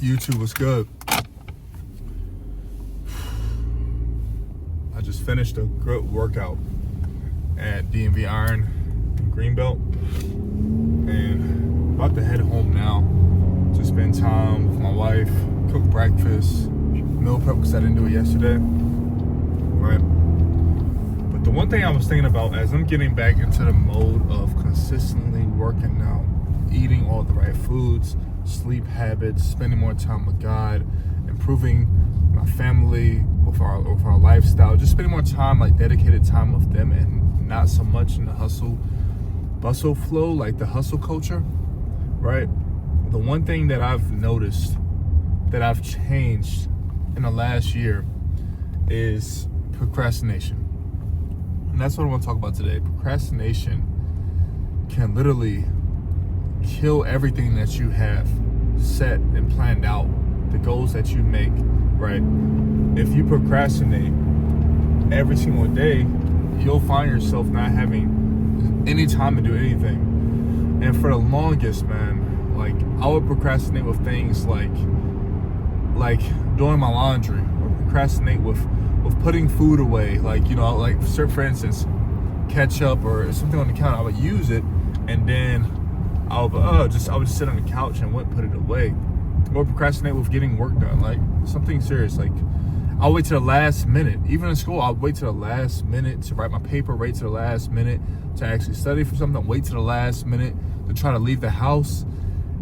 YouTube was good. I just finished a good workout at DMV Iron in Greenbelt, and about to head home now to spend time with my wife, cook breakfast, meal prep because I didn't do it yesterday, right? But the one thing I was thinking about as I'm getting back into the mode of consistently working out, eating all the right foods, sleep habits, spending more time with God, improving my family with our lifestyle, just spending more time, like dedicated time with them, and not so much in the hustle bustle flow, like the hustle culture, right? The one thing that I've noticed that I've changed in the last year is procrastination. And that's what I want to talk about today. Procrastination can literally kill everything that you have set and planned out, the goals that you make, right? If you procrastinate every single day, you'll find yourself not having any time to do anything. And for the longest, man, like I would procrastinate with things like doing my laundry, or procrastinate with putting food away, like, you know, like for instance, ketchup or something on the counter. I would use it, and then I would just sit on the couch and wouldn't put it away. Or procrastinate with getting work done, like something serious. Like I'll wait to the last minute. Even in school, I'll wait to the last minute to write my paper, wait to the last minute to actually study for something, wait to the last minute to try to leave the house.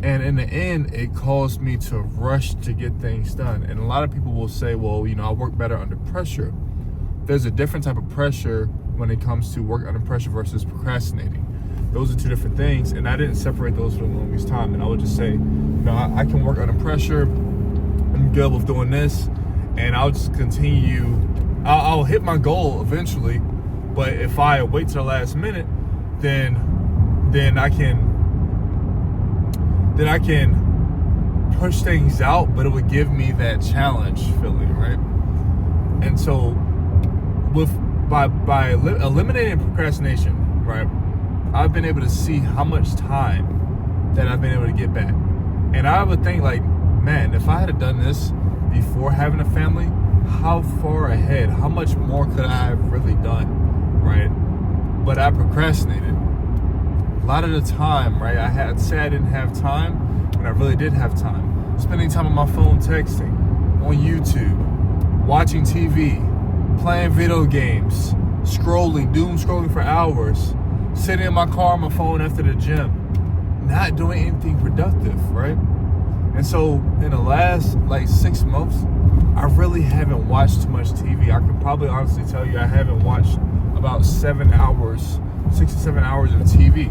And in the end, it caused me to rush to get things done. And a lot of people will say, well, you know, I work better under pressure. There's a different type of pressure when it comes to work under pressure versus procrastinating. Those are two different things, and I didn't separate those for the longest time. And I would just say, you know, I can work under pressure. I'm good with doing this, and I'll just continue. I'll hit my goal eventually, but if I wait to the last minute, then I can push things out, but it would give me that challenge feeling, right? And so, by eliminating procrastination, right, I've been able to see how much time that I've been able to get back. And I would think, like, man, if I had done this before having a family, how far ahead, how much more could I have really done, right? But I procrastinated. A lot of the time, right, I didn't have time when I really did have time. Spending time on my phone texting, on YouTube, watching TV, playing video games, doom scrolling for hours, sitting in my car on my phone after the gym, not doing anything productive, right? And so in the last 6 months, I really haven't watched too much TV. I can probably honestly tell you I haven't watched about 6 to 7 hours of TV.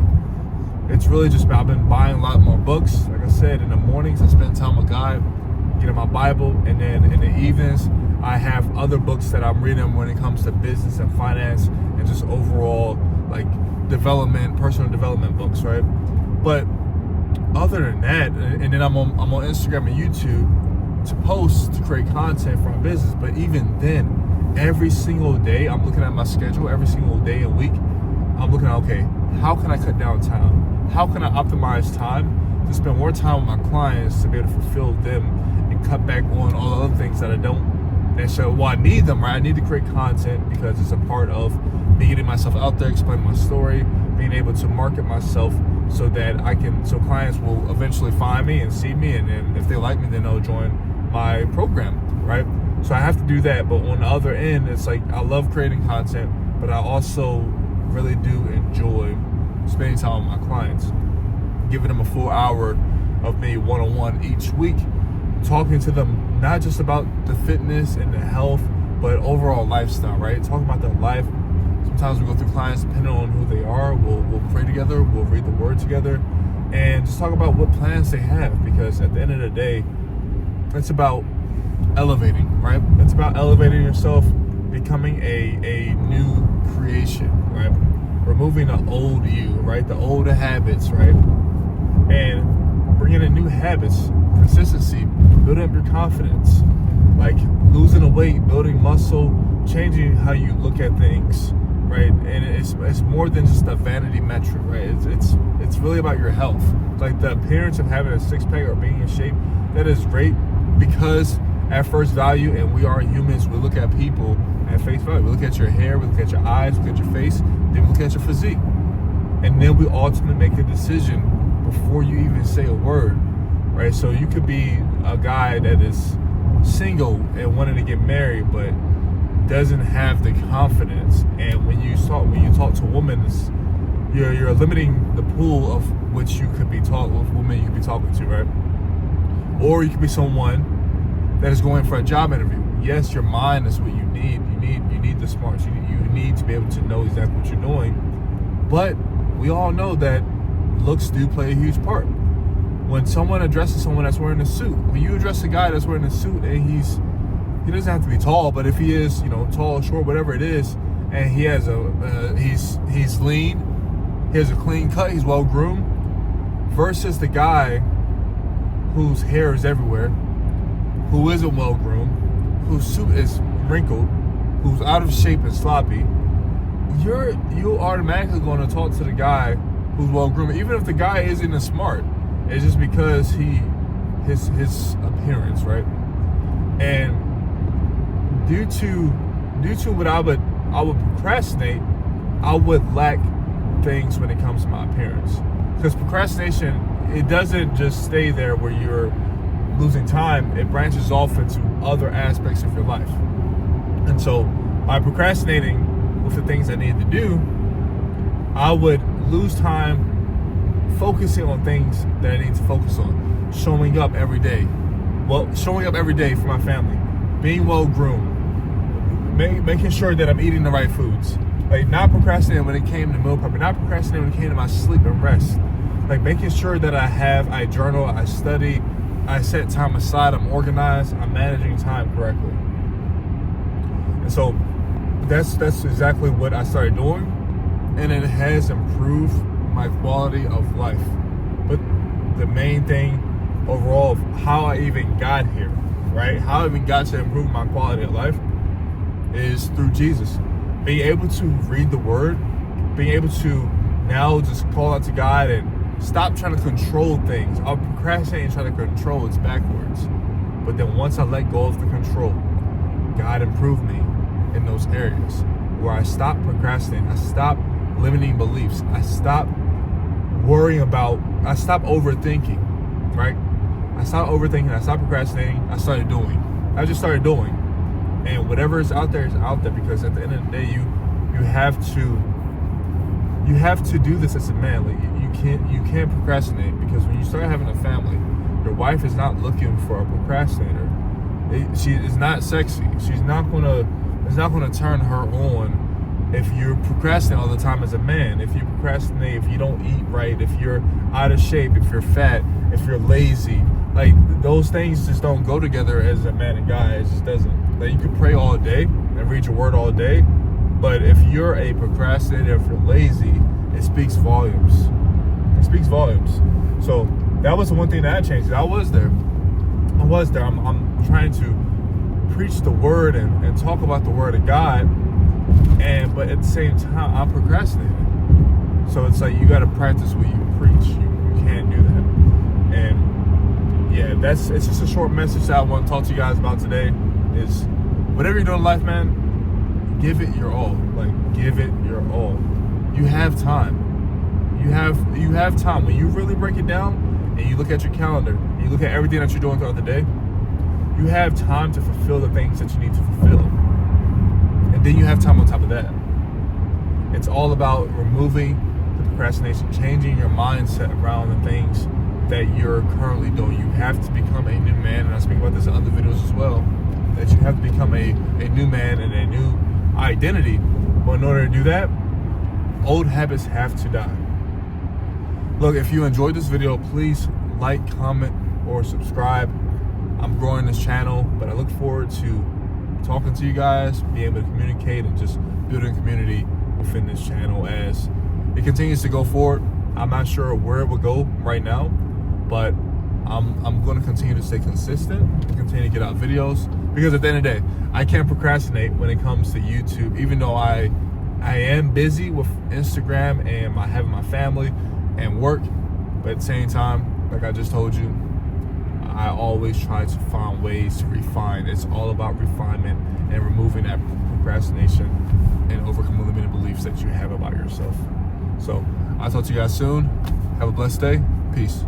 It's really just I've been buying a lot more books. Like I said, in the mornings I spend time with God, getting my Bible, and then in the evenings I have other books that I'm reading when it comes to business and finance and just overall personal development books, right? But other than that, and then I'm on Instagram and YouTube to post, to create content for my business. But even then, every single day I'm looking at my schedule, every single day and week, I'm looking at, okay, how can I cut down time? How can I optimize time to spend more time with my clients to be able to fulfill them and cut back on all the other things that I don't necessarily, well, I need them, right? I need to create content because it's a part of me getting myself out there, explaining my story, being able to market myself so clients will eventually find me and see me, and then if they like me, then they'll join my program, right? So I have to do that. But on the other end, it's like I love creating content, but I also really do enjoy spending time with my clients, giving them a full hour of me one-on-one each week, talking to them not just about the fitness and the health, but overall lifestyle, right? Talking about their life. Sometimes we go through clients depending on who they are. We'll pray together, we'll read the word together, and just talk about what plans they have, because at the end of the day, it's about elevating, right? It's about elevating yourself, becoming a new creation, right? Removing the old you, right? The older habits, right? And bringing in new habits, consistency, building up your confidence, like losing the weight, building muscle, changing how you look at things, right? And it's more than just a vanity metric, right? It's really about your health. Like the appearance of having a six-pack or being in shape, that is great, because at first value, and we are humans, we look at people at face value. We look at your hair, we look at your eyes, we look at your face, then we look at your physique. And then we ultimately make a decision before you even say a word, right? So you could be a guy that is single and wanting to get married, but doesn't have the confidence. And when you talk to women, you're limiting the pool of which you could be women you could be talking to, right? Or you could be someone that is going for a job interview. Yes, your mind is what you need. You need the smarts. You need to be able to know exactly what you're doing. But we all know that looks do play a huge part. When someone addresses someone that's wearing a suit, when you address a guy that's wearing a suit and he doesn't have to be tall, but if he is, tall, short, whatever it is, and he has he's lean, he has a clean cut, he's well groomed, versus the guy whose hair is everywhere, who isn't well groomed, whose suit is wrinkled, who's out of shape and sloppy, you automatically going to talk to the guy who's well groomed, even if the guy isn't as smart. It's just because his appearance, right? And due to what I would procrastinate, I would lack things when it comes to my appearance. Because procrastination, it doesn't just stay there where you're losing time. It branches off into other aspects of your life. And so by procrastinating with the things I needed to do, I would lose time focusing on things that I need to focus on. Showing up every day. Well, showing up every day for my family. Being well groomed. Making sure that I'm eating the right foods. Like, not procrastinating when it came to meal prepping. Not procrastinating when it came to my sleep and rest. Like, making sure that I journal, I study, I set time aside, I'm organized, I'm managing time correctly. And so that's exactly what I started doing. And it has improved my quality of life. But the main thing overall of how I even got here, right? How I even got to improve my quality of life is through Jesus. Being able to read the word, being able to now just call out to God and stop trying to control things. I'll procrastinate and try to control, it's backwards. But then once I let go of the control, God improved me in those areas where I stopped procrastinating, I stopped limiting beliefs, I stopped overthinking, right? I stopped overthinking, I stopped procrastinating, I started doing. I just started doing. And whatever is out there, because at the end of the day, you have to do this as a man. Like, you can't procrastinate, because when you start having a family, your wife is not looking for a procrastinator. She is not sexy. It's not gonna turn her on if you're procrastinating all the time as a man. If you procrastinate, if you don't eat right, if you're out of shape, if you're fat, if you're lazy, like, those things just don't go together as a man and guy. It just doesn't. Like, you can pray all day and read your word all day, but if you're a procrastinator, if you're lazy, it speaks volumes. It speaks volumes. So that was the one thing that I changed. I was there. I'm trying to preach the word and talk about the word of God, but at the same time, I'm procrastinating. So it's like, you got to practice what you preach. You can't do that. And yeah, it's just a short message that I want to talk to you guys about today. Is whatever you're doing in life, man, give it your all. Like, give it your all. You have time. You have time. When you really break it down and you look at your calendar, and you look at everything that you're doing throughout the day, you have time to fulfill the things that you need to fulfill. And then you have time on top of that. It's all about removing the procrastination, changing your mindset around the things that you're currently doing. You have to become a new man, and I speak about this in other videos as well, that you have to become a new man and a new identity. But in order to do that, old habits have to die. Look, if you enjoyed this video, please like, comment, or subscribe. I'm growing this channel, but I look forward to talking to you guys, being able to communicate, and just building community within this channel as it continues to go forward. I'm not sure where it will go right now, but I'm going to continue to stay consistent and continue to get out videos, because at the end of the day, I can't procrastinate when it comes to YouTube. Even though I I am busy with Instagram and having my family and work, but at the same time, like I just told you, I always try to find ways to refine. It's all about refinement and removing that procrastination and overcoming limited beliefs that you have about yourself. So I'll talk to you guys soon. Have a blessed day. Peace.